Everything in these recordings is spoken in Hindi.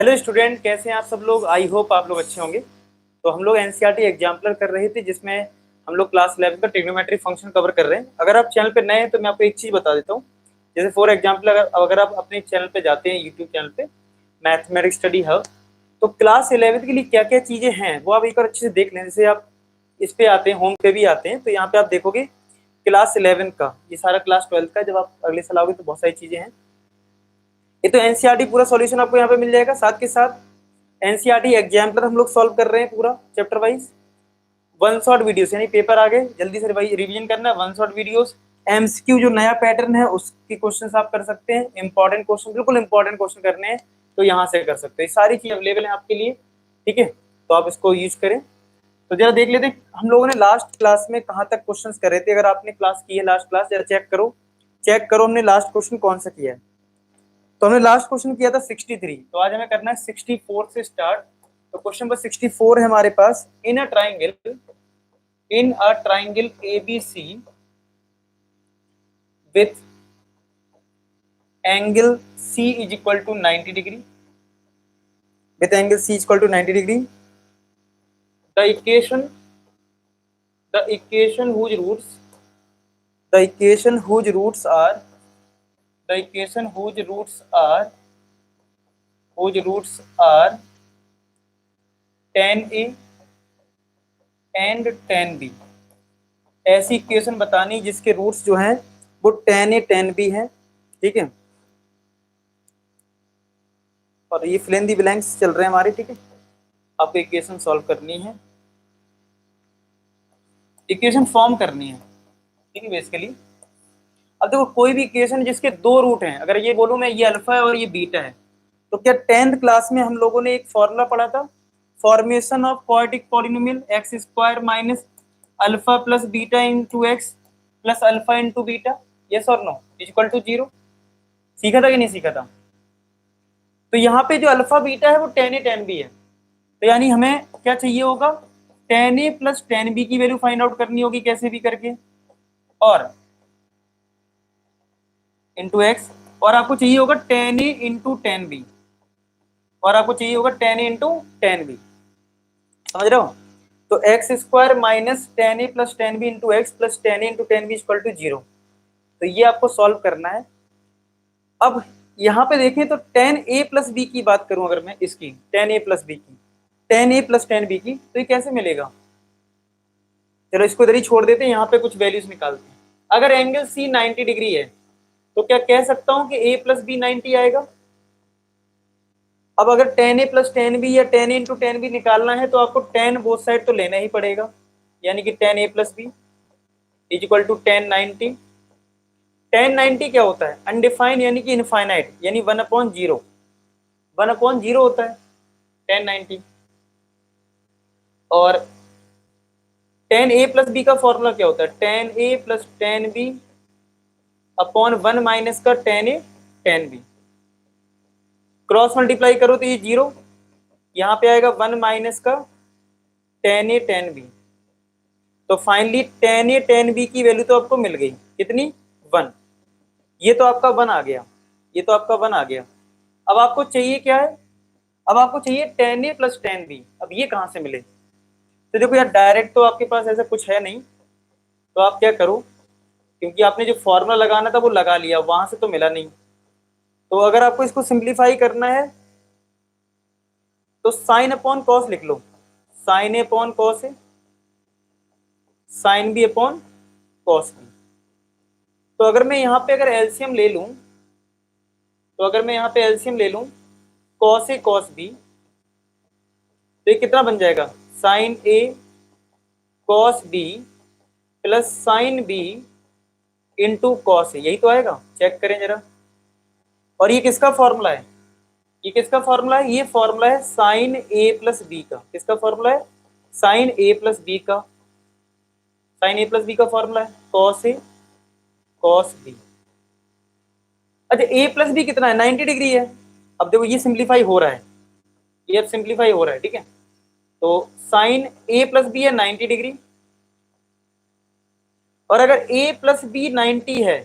हेलो स्टूडेंट, कैसे हैं आप सब लोग। आई होप आप लोग अच्छे होंगे। तो हम लोग एनसीईआरटी एग्जाम्पलर कर रहे थे, जिसमें हम लोग क्लास 11 का ट्रिग्नोमेट्री फंक्शन कवर कर रहे हैं। अगर आप चैनल पे नए हैं तो मैं आपको एक चीज़ बता देता हूँ। जैसे फॉर एग्जाम्पल अगर आप अपने चैनल पे जाते हैं, यूट्यूब चैनल पे मैथमेटिक्स स्टडी हब, तो क्लास 11 के लिए क्या क्या चीज़ें हैं वो आप एक बार अच्छे से देख लें। जैसे आप इस पे आते हैं, होम पे भी आते हैं, तो यहाँ पे आप देखोगे क्लास 11 का, ये सारा क्लास 12 का। जब आप अगले साल आओगे तो बहुत सारी चीज़ें हैं। ये तो एनसीईआरटी पूरा सॉल्यूशन आपको यहाँ पे मिल जाएगा। साथ के साथ एनसीईआरटी एग्जाम्पलर हम लोग सॉल्व कर रहे हैं पूरा chapter wise. One shot videos, यानी पेपर आ गए जल्दी से रिवीजन करना है। वन शॉट वीडियोस, एमसीक्यू जो नया पैटर्न है उसके क्वेश्चन आप कर सकते हैं। इंपॉर्टेंट क्वेश्चन, बिल्कुल इंपॉर्टेंट क्वेश्चन करने हैं तो यहाँ से कर सकते हैं। सारी चीज अवेलेबल है आपके लिए, ठीक है। तो आप इसको यूज करें। तो जरा देख लेते हैं हम लोगों ने लास्ट क्लास में कहाँ तक क्वेश्चंस करे थे। अगर आपने क्लास की है लास्ट क्लास, जरा चेक करो हमने लास्ट क्वेश्चन कौन सा किया है। तो हमने लास्ट क्वेश्चन किया था 63, तो आज हमें करना है 64 से स्टार्ट। तो क्वेश्चन नंबर 64 है हमारे पास। In a triangle ABC with angle C is equal to 90 degree, with angle C is equal to 90 degree, the equation whose roots the equation whose roots are the equation whose roots are tan A and tan B। ऐसी इक्वेशन बतानी जिसके रूट्स जो हैं वो tan A tan B है, ठीक है। और ये फिल इन द ब्लैंक्स चल रहे हैं हमारे, ठीक है। आपको इक्वेशन सॉल्व करनी है, इक्वेशन फॉर्म करनी है, ठीक है बेसिकली। अब देखो कोई भी इक्वेशन जिसके दो रूट हैं, अगर ये बोलूं मैं ये अल्फा है और ये बीटा है, तो क्या 10th क्लास में हम लोगों ने एक फॉर्मूला पढ़ा था, formation of quadratic polynomial x square minus alpha plus beta into x plus alpha into beta, yes और नो, इक्वल टू 0। सीखा था कि नहीं सीखा था। तो यहाँ पे जो अल्फा बीटा है वो tan A tan B है। तो यानी हमें क्या चाहिए होगा, tan A plus tan B की वैल्यू फाइंड आउट करनी होगी कैसे भी करके, और इंटू एक्स, और आपको चाहिए होगा tan A into tan B, और आपको चाहिए होगा tan A into tan B। समझ रहे हो। तो x square minus tan A plus tan B into x plus tan A into tan B equal to 0। तो ये आपको सॉल्व करना है। अब यहाँ पे देखें तो tan A प्लस बी की बात करूं, अगर मैं इसकी tan A प्लस बी की, tan A plus tan B की, तो ये कैसे मिलेगा। चलो इसको इधर ही छोड़ देते हैं, यहाँ पे कुछ वैल्यूज निकालते हैं। अगर एंगल C 90 डिग्री है तो क्या कह सकता हूं कि A प्लस बी 90 आएगा। अब अगर tan A plus tan B या tan A into tan B निकालना है तो आपको tan बोथ साइड तो लेना ही पड़ेगा, यानी कि tan A plus B is equal to tan 90। tan 90 क्या होता है, अनडिफाइंड यानी कि इनफाइनाइट, यानी 1/0, 1/0 होता है tan 90। और tan A प्लस बी का फॉर्मूला क्या होता है, tan A plus tan B upon 1 minus का tan A tan B। Cross multiply करो तो ये 0, यहाँ पे आएगा 1 माइनस का tan A tan B। तो finally tan A tan B की वैल्यू तो आपको मिल गई, कितनी, 1। ये तो आपका 1 आ गया, ये तो आपका 1 आ गया। अब आपको चाहिए क्या है, अब आपको चाहिए tan A plus tan B। अब ये कहाँ से मिले, तो देखो यार डायरेक्ट तो आपके पास ऐसा कुछ है नहीं, तो आप क्या करो, क्योंकि आपने जो फॉर्मूला लगाना था वो लगा लिया, वहां से तो मिला नहीं। तो अगर आपको इसको सिंप्लीफाई करना है तो साइन अपॉन कॉस लिख लो, sine A upon cos A, sine B upon cos B. तो अगर मैं यहाँ पे अगर एलसीएम ले लूं, तो अगर मैं यहाँ पे एलसीएम ले लूं कॉस ए कॉस बी, तो ये कितना बन जाएगा, sine A cos B plus sine B into cos A, यही तो आएगा, चेक करें जरा। और ये किसका फॉर्मूला है, ये किसका फॉर्मूला है, ये फॉर्मूला है साइन ए प्लस बी का। किसका फॉर्मूला है, साइन ए प्लस बी का, साइन ए प्लस बी का फॉर्मूला है कॉस ए कॉस बी। अच्छा ए प्लस बी कितना है, 90 डिग्री है। अब देखो ये सिंप्लीफाई हो रहा है, ये अब सिंप्लीफाई हो रहा है, ठीक है। तो साइन ए प्लस बी है 90 डिग्री, और अगर a प्लस बी 90 है,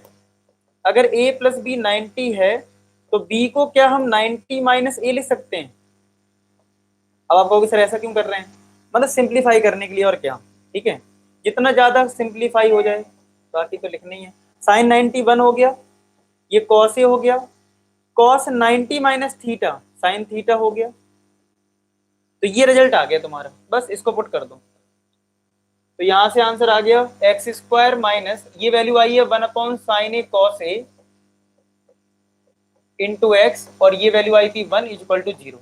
अगर a प्लस बी 90 है तो b को क्या हम 90 माइनस ए लिख सकते हैं, अब आप कहोगे सर ऐसा क्यों कर रहे हैं, मतलब सिंप्लीफाई करने के लिए और क्या, ठीक है, जितना ज्यादा सिंप्लीफाई हो जाए, बाकी तो लिखना ही है। साइन 91 हो गया, ये कॉस ए हो गया, cos 90 minus theta sine theta हो गया, तो ये रिजल्ट आ गया तुम्हारा, बस इसको पुट कर दो। तो यहां से आंसर आ गया एक्स स्क्वायर माइनस ये वैल्यू आई है 1 sign A cos A into x, और ये वैल्यू आई थी 1 इक्वल टू 0।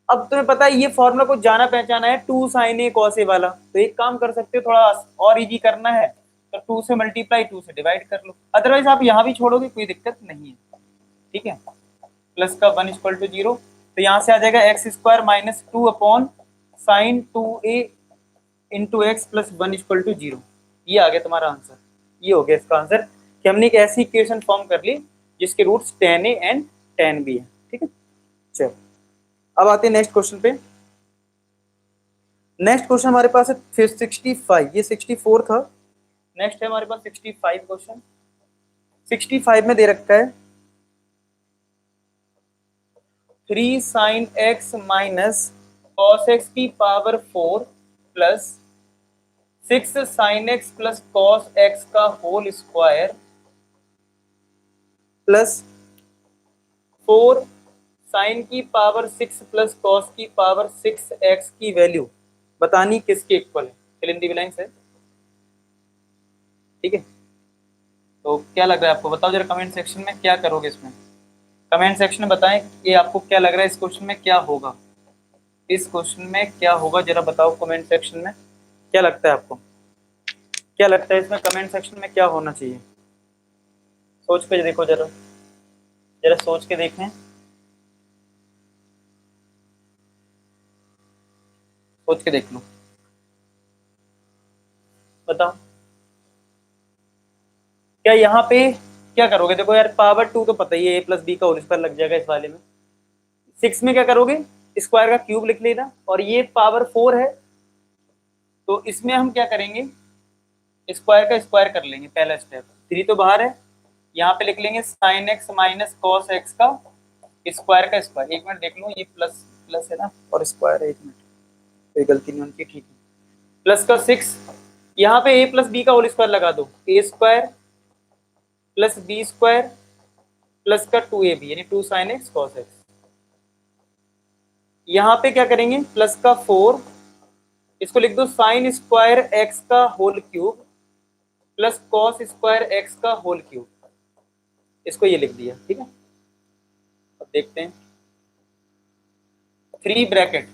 अब तुम्हें पता है ये फॉर्मूला कुछ जाना पहचाना है, 2 साइन ए कॉस ए वाला, तो एक काम कर सकते हो, थोड़ा और इजी करना है तो 2 से मल्टीप्लाई 2 से डिवाइड कर लो, अदरवाइज आप यहां भी छोड़ोगे कोई दिक्कत नहीं है, ठीक है। प्लस का 1 इक्वल टू 0, तो यहां से आ जाएगा x square minus 2 upon sine 2a into x plus 1 equal to 0। ये आ गया तुम्हारा आंसर, ये हो गया इसका आंसर कि हमने एक ऐसी इक्वेशन फॉर्म कर ली जिसके roots tan a and tan b है, ठीक है। चलो अब आते हैं नेक्स्ट क्वेश्चन पे। नेक्स्ट क्वेश्चन हमारे पास है फिर 65, ये 64 था, नेक्स्ट है हमारे पास 65 क्वेश्चन। 65 में दे रखा है 3 sine x minus cos x की power 4 plus 6 sine x plus cos x का होल स्क्वायर प्लस 4 साइन की पावर 6 प्लस कॉस की पावर 6 एक्स की वैल्यू बतानी किसके इक्वल है, फिल इन द ब्लैंक्स है, ठीक है। तो क्या लग रहा है आपको, बताओ जरा कमेंट सेक्शन में क्या करोगे इसमें, कमेंट सेक्शन में बताएं कि आपको क्या लग रहा है इस क्वेश्चन में क्या होगा, इस क्वेश्चन में क्या होगा, जरा बताओ कमेंट सेक्शन में क्या लगता है आपको, क्या लगता है इसमें कमेंट सेक्शन में क्या होना चाहिए, सोच के देखो जरा, जरा सोच के देखें, सोच के देख लो, बताओ क्या यहाँ पे क्या करोगे। देखो यार पावर 2 तो पता ही है, a प्लस बी का होल स्क्वायर लग जाएगा इस वाले में, 6 में क्या करोगे स्क्वायर का क्यूब लिख लेना, और ये पावर 4 है तो इसमें हम क्या करेंगे स्क्वायर का स्क्वायर कर लेंगे, पहला स्टेप, 3 तो बाहर है, यहाँ पे लिख लेंगे sign x minus cos x का स्क्वायर का स्क्वायर, एक मिनट देख लो ये प्लस प्लस है ना और स्क्वायर है, एक मिनट कोई गलती नहीं उनकी, ठीक है, प्लस का 6, यहाँ पे a प्लस बी का होल स्क्वायर लगा दो, A square plus B square plus का 2ab यानी 2 साइन एक्स कॉस एक्स, यहाँ पे क्या करेंगे प्लस का 4, इसको लिख दो साइन स्क्वायर एक्स का whole cube plus cos square x का होल क्यूब, इसको ये लिख दिया, ठीक है। अब देखते हैं 3 ब्रैकेट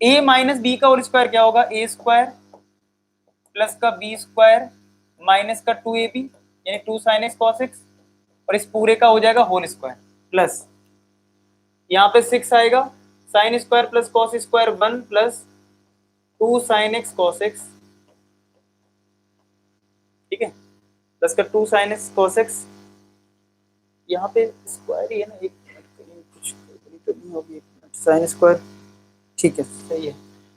a माइनस बी का होल स्क्वायर क्या होगा, ए स्क्वायर प्लस का बी स्क्वायर माइनस का 2ab यानी 2 साइन एक्स कॉस एक्स, और इस पूरे का हो जाएगा होल स्क्वायर प्लस यहाँ पे 6 आएगा sign square plus cos square 1 plus 2 sine x cos x, ठीक है, प्लस का 2 साइन एक्स कॉस एक्स, यहाँ पे स्क्वायर ही है ना, एक कुछ तो नहीं होगी, साइन स्क्वायर, ठीक है सही है।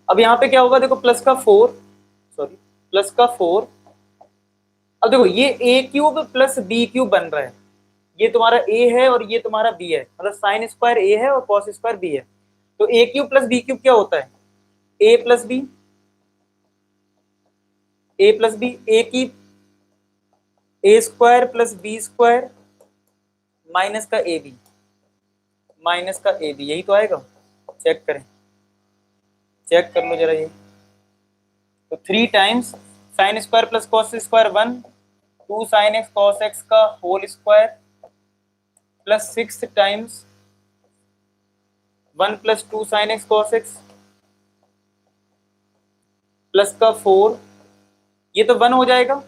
अब यहाँ पे क्या होगा देखो प्लस का 4, सॉरी प्लस का 4, अब देखो ये ए क्यूब प्लस बी क्यूब बन रहा है, ये तुम्हारा a है और ये तुम्हारा b है, मतलब साइन स्क्वायर a है और कॉस स्क्वायर b है, तो a cube plus b cube क्या होता है a plus B, a plus B, a की a square plus B square minus का ए बी, माइनस का ए बी, यही तो आएगा, चेक करें, चेक कर लो जरा ये, तो 3 times sine square plus cos square 1, 2 sine x cos x का whole square plus 6 times 1 plus 2 sine x cos x plus का 4, ये तो 1 हो जाएगा,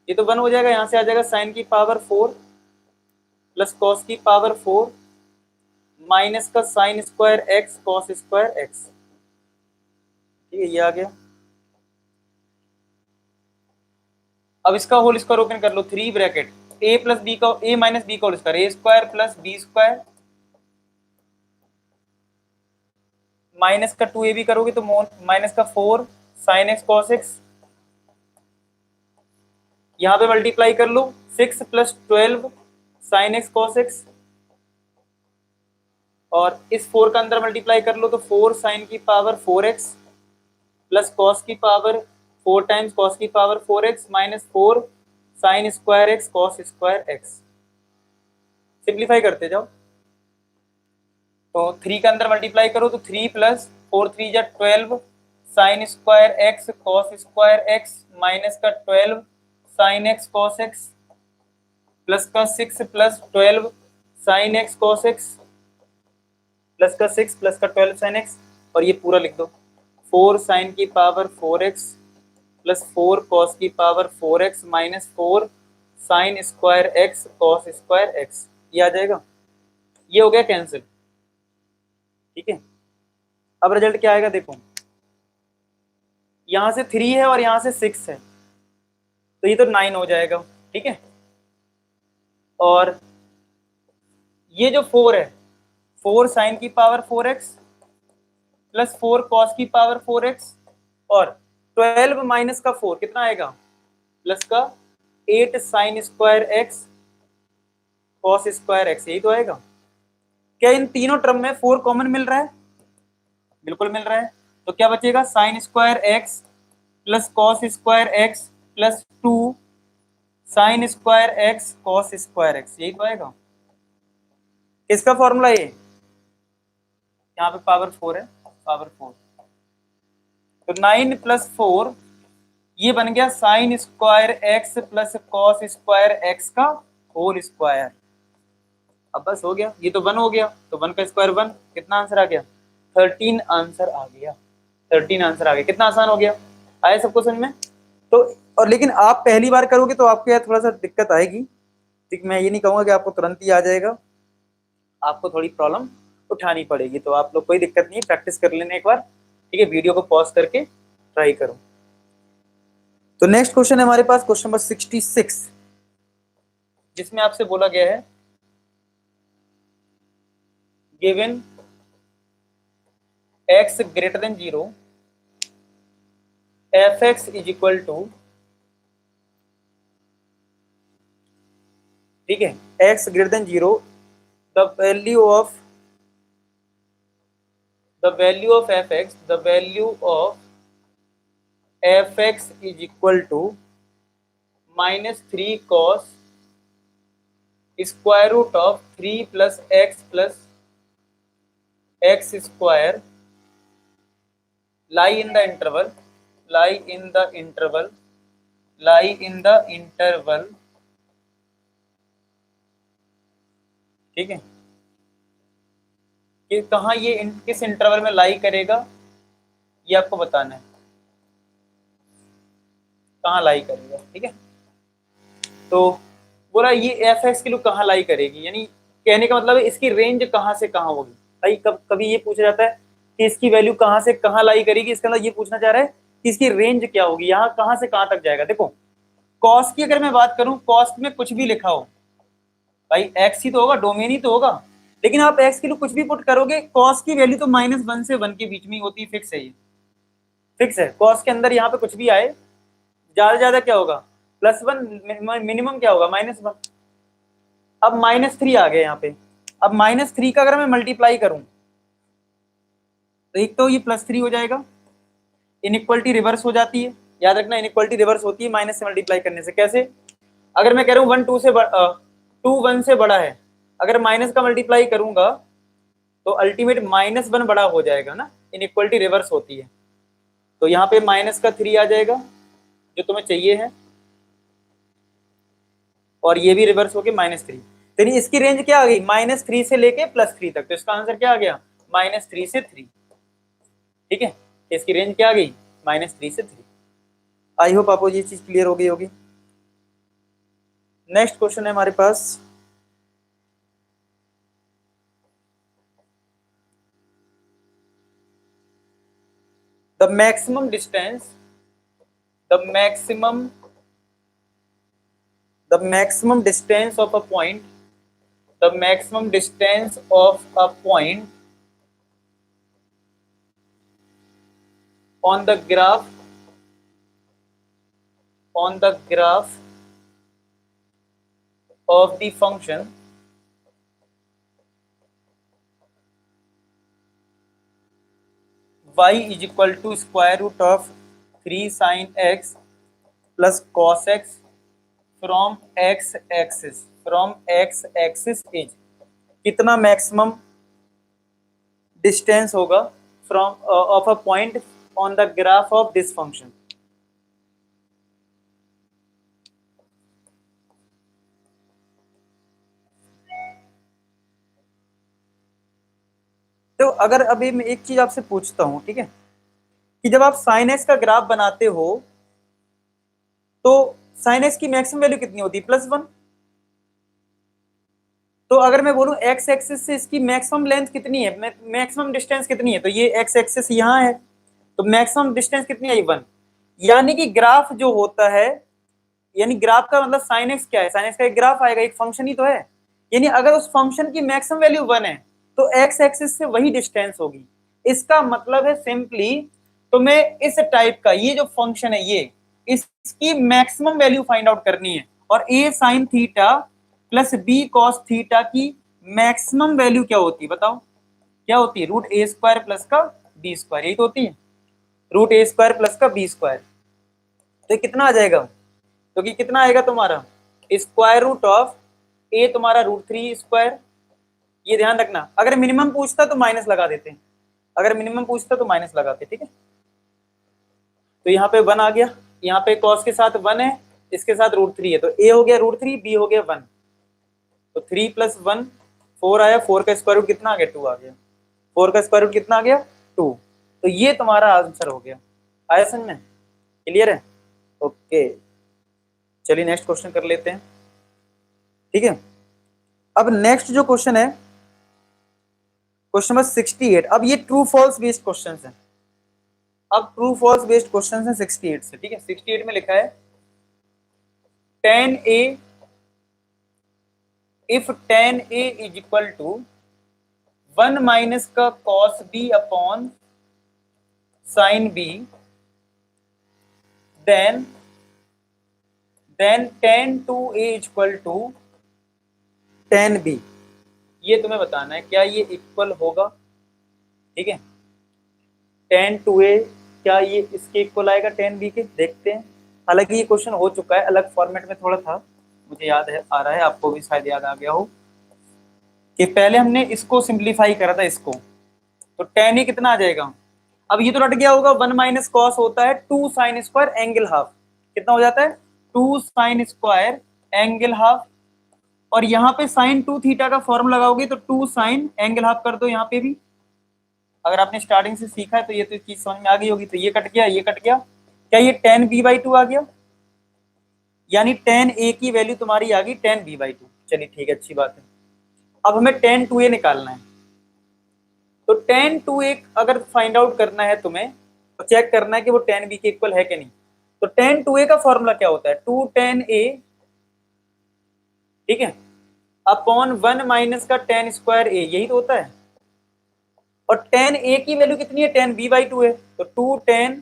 ये तो 1 हो जाएगा, यहाँ से आ जाएगा साइन की पावर 4 प्लस कॉस की पावर 4 माइनस का sign square x cos square x, ठीक है ये आ गया। अब इसका होल स्क्वायर ओपन कर लो, 3 ब्रैकेट a प्लस बी का a माइनस बी का whole square, A square plus B square minus का 2ab करोगे तो माइनस का 4 साइन एक्स कॉस एक्स, यहाँ पे मल्टीप्लाई कर लो 6 plus 12 sign x cos x और इस 4 का अंदर मल्टीप्लाई कर लो तो 4 साइन की पावर 4x प्लस कॉस की पावर 4 टाइम्स कॉस की power 4x minus 4 sign square x cos square x. Simplify करते जाओ तो 3 का अंदर मल्टीप्लाई करो तो 3 प्लस 4 3 जा 12 sign square x cos square x minus का 12 sign x cos x plus का 6 plus 12 sign x cos x plus का 6 प्लस का 12 साइन एक्स और ये पूरा लिख दो 4 साइन की पावर 4x प्लस 4 कॉस की power 4x minus 4 sign square x cos square x. ये आ जाएगा, ये हो गया कैंसिल। ठीक है, अब रिजल्ट क्या आएगा देखो, यहां से 3 है और यहां से 6 है तो ये तो 9 हो जाएगा। ठीक है, और ये जो 4 है 4 साइन की पावर 4x प्लस 4 कॉस की पावर 4x और 12 माइनस का 4 कितना आएगा प्लस का 8 sign square x cos square x. यही तो आएगा। क्या इन तीनों टर्म में 4 कॉमन मिल रहा है? बिल्कुल मिल रहा है। तो क्या बचेगा sign square x plus cos square x plus 2 sign square x cos square x. यही तो आएगा। किसका फॉर्मूला ये? यहाँ पे पावर 4 है, पावर 4 तो 9 प्लस 4 ये बन गया sign square x plus cos square x का होल स्क्वायर। अब बस हो गया, ये तो 1 हो गया तो 1 का स्क्वायर 1। कितना आंसर आ गया? 13 आंसर आ गया। 13 आंसर आ गया। कितना आसान हो गया, आया सबको समझ में? तो और लेकिन आप पहली बार करोगे तो आपको यार थोड़ा सा दिक्कत आएगी। ठीक, मैं ये नहीं कहूंगा कि आपको तुरंत ही आ जाएगा, आपको थोड़ी प्रॉब्लम उठानी पड़ेगी। तो आप लोग कोई दिक्कत नहीं, प्रैक्टिस कर लेने एक बार। ठीक है, वीडियो को पॉज करके ट्राई करो। तो नेक्स्ट क्वेश्चन है हमारे पास क्वेश्चन नंबर 66, जिसमें आपसे बोला गया है given x greater than 0 fx is equal to, ठीक है, x greater than 0 the value of fx, the value of fx is equal to -3 cos square root of 3 plus x square lie in the interval, lie in the interval, lie in the interval। ठीक है, कि कहाँ ये किस इंटरवल में लाई करेगा ये आपको बताना है, कहाँ लाई करेगा। ठीक है, तो बोला ये एफ एक्स की लूप कहाँ लाई करेगी, यानी कहने का मतलब है इसकी रेंज कहाँ से कहाँ होगी। भाई कभी ये पूछा जाता है कि इसकी वैल्यू कहाँ से कहाँ लाई करेगी, इसका मतलब ये पूछना चाह रहा है कि इसकी रेंज क्या होगी, यहाँ कहाँ से कहाँ तक जाएगा। देखो कॉस की अगर मैं बात करूं, कॉस्ट में कुछ भी लिखा हो भाई एक्स ही तो होगा, डोमेन ही तो होगा, लेकिन आप एक्स के लिए कुछ भी पुट करोगे कॉस की वैल्यू तो -1 से 1 के बीच में होती है, फिक्स है, ये फिक्स है। कॉस के अंदर यहाँ पे कुछ भी आए ज्यादा ज्यादा क्या होगा +1, मिनिमम क्या होगा -1। अब -3 आ गया यहाँ पे, अब -3 का अगर मैं मल्टीप्लाई करूं तो एक तो ये +3 हो जाएगा, इनइक्वालिटी रिवर्स हो जाती है, याद रखना इनइक्वालिटी रिवर्स होती है माइनस से मल्टीप्लाई करने से। कैसे? अगर मैं कह रहा हूँ 1 2 से 2 1 से बड़ा है, अगर माइनस का मल्टीप्लाई करूंगा तो अल्टीमेट -1 बड़ा हो जाएगा ना, इनइक्वालिटी रिवर्स होती है। तो यहाँ पे -3 आ जाएगा जो तुम्हें चाहिए है, और ये भी रिवर्स होके -3। तो इसकी रेंज क्या आ गई -3 से लेके +3 तक, तो इसका आंसर क्या आ गया -3 से 3। ठीक है, इसकी रेंज क्या आ गई -3 से 3। आई होप आपको ये चीज क्लियर हो गई होगी। नेक्स्ट क्वेश्चन है हमारे पास the maximum distance of a point, the maximum distance of a point on the graph of the function y is equal to square root of 3 sine x plus cos x from x axis इज कितना मैक्सिमम डिस्टेंस होगा from of a point on the graph of this function. तो अगर अभी मैं एक चीज आपसे पूछता हूं, ठीक है, कि जब आप साइन एक्स का ग्राफ बनाते हो तो साइन एक्स की मैक्सिमम वैल्यू कितनी होती है? +1। तो अगर मैं बोलूं एक्स एक्सिस से इसकी मैक्सिमम लेंथ कितनी है, मैक्सिमम डिस्टेंस कितनी है, तो ये एक्स एक्सिस यहाँ है, तो मैक्सिमम डिस्टेंस कितनी आई? 1। यानी कि ग्राफ जो होता है, यानी ग्राफ का मतलब साइन एक्स क्या है? साइन एक्स का एक ग्राफ आएगा, एक फंक्शन ही तो है। यानी अगर उस फंक्शन की मैक्सिमम वैल्यू 1 है तो एक्स एक्सिस से वही डिस्टेंस होगी। इसका मतलब है सिंपली, तो मैं इस टाइप का ये जो फंक्शन है ये, इसकी मैक्सिमम वैल्यू फाइंड आउट करनी है, और A sine theta plus B cos theta की मैक्सिमम वैल्यू क्या होती है बताओ? क्या होती है? √a² प्लस का b², यही तो होती है, √a² प्लस का b²। तो कितना आ जाएगा? तो कि कितना आएगा तुम्हारा? स्क्वायर रूट ऑफ ए तुम्हारा √3²। ये ध्यान रखना, अगर मिनिमम पूछता तो माइनस लगा देते, अगर मिनिमम पूछता तो माइनस लगाते, ठीक है। तो यहाँ पे 1 आ गया, यहाँ पे कॉस के साथ 1 है, इसके साथ √3 है, तो ए हो गया √3, बी हो गया 1, तो 3 + 1 4 आया, 4 का स्क्वायर रूट कितना आ गया? 2 आ गया, 4 का स्क्वायर रूट कितना आ गया? 2। तो ये तुम्हारा आंसर हो गया। आया समझ में? क्लियर है? ओके, चलिए नेक्स्ट क्वेश्चन कर लेते हैं, ठीक है। अब नेक्स्ट जो क्वेश्चन है, क्वेश्चन नंबर 68। अब ये ट्रू फॉल्स बेस्ड क्वेश्चन है, अब ट्रू फॉल्स बेस्ड क्वेश्चन है 68 से, ठीक है। 68 में लिखा है tan A if tan A is equal to 1 minus का cos B upon sin B, then tan 2A is equal to tan B। ये तुम्हें बताना है क्या ये इक्वल होगा, ठीक है। tan 2A क्या ये इसके इक्वल आएगा tan B के? देखते हैं। हालांकि ये क्वेश्चन हो चुका है, अलग फॉर्मेट में थोड़ा था, मुझे याद है, आ रहा है, आपको भी शायद याद आ गया हो कि पहले हमने इसको सिंप्लीफाई करा था इसको, तो tan A कितना आ जाएगा? अब ये तो रट गया होगा, 1 माइनस कॉस होता है 2 साइन स्क्वायर एंगल हाफ, कितना हो जाता है? 2 साइन स्क्वायर एंगल हाफ, और यहाँ पे साइन 2 थीटा का फॉर्मूला लगाओगे तो 2 साइन एंगल हाफ कर दो यहाँ पे भी। अगर आपने स्टार्टिंग से सीखा है तो ये तो चीज समझ में आ गई होगी। तो ये कट गया, ये कट गया, क्या ये tan b/2 आ गया? यानी tan A की वैल्यू तुम्हारी आ गई tan b/2। चलिए ठीक है, अच्छी बात है। अब हमें tan 2A निकालना है, तो tan 2A अगर फाइंड आउट करना है तुम्हें, तो चेक करना है कि वो tan B के इक्वल है कि नहीं। तो tan 2A का फॉर्मूला क्या होता है? 2 tan A, ठीक है, अपॉन 1 माइनस का tan स्क्वायर A, यही तो होता है। और tan A की वैल्यू कितनी है? tan b/2 है, तो 2 tan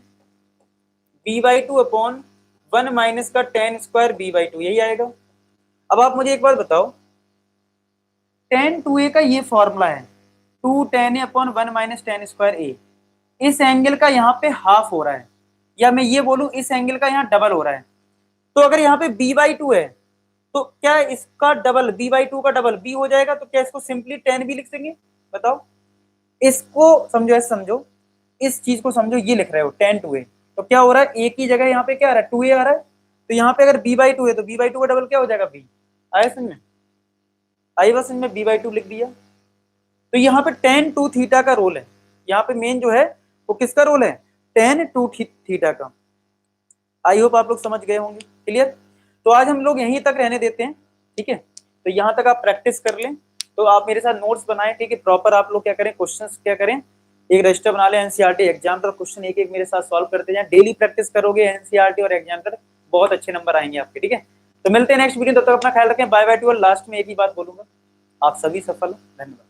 b/2 अपॉन 1 माइनस का tan स्क्वायर b/2, यही आएगा। अब आप मुझे एक बात बताओ, tan 2A का ये फॉर्मूला है 2 tan A upon 1 minus tan square A, इस एंगल का यहाँ पे हाफ हो रहा है, या मैं ये बोलूं इस एंगल का यहाँ डबल हो रहा है। तो अगर यहाँ पे b/2 है तो क्या इसका डबल b/2 का डबल b हो जाएगा? तो क्या इसको सिंपली tan B लिख देंगे? बताओ, इसको समझो, ऐसे समझो, इस चीज को समझो, ये लिख रहे हो tan 2A, तो क्या हो रहा है? A की जगह यहाँ पे क्या आ रहा है? 2A आ रहा है, तो यहाँ पे अगर b/2 है तो b/2 का डबल क्या हो जाएगा? b। आया समझ में? आई बस इनमें b/2 लिख दिया। तो यहाँ पे tan 2 थीटा का रोल है, यहाँ पे मेन जो है वो किसका रोल है? tan 2 थीटा का। आई होप आप लोग समझ गए होंगे। क्लियर? तो आज हम लोग यहीं तक रहने देते हैं, ठीक है। तो यहाँ तक आप प्रैक्टिस कर लें, तो आप मेरे साथ नोट्स बनाएं, ठीक है। प्रॉपर आप लोग क्या करें, क्वेश्चंस क्या करें, एक रजिस्टर बना लें एनसीईआरटी एग्जाम पर, क्वेश्चन एक एक मेरे साथ सॉल्व करते जाएं। डेली प्रैक्टिस करोगे एनसीईआरटी और एग्जाम पर, बहुत अच्छे नंबर आएंगे आपके, ठीक है। तो मिलते हैं नेक्स्ट वीडियो, तब तक अपना ख्याल रखें। Bye bye to. और लास्ट में एक ही बात बोलूंगा, आप सभी सफल हो। धन्यवाद।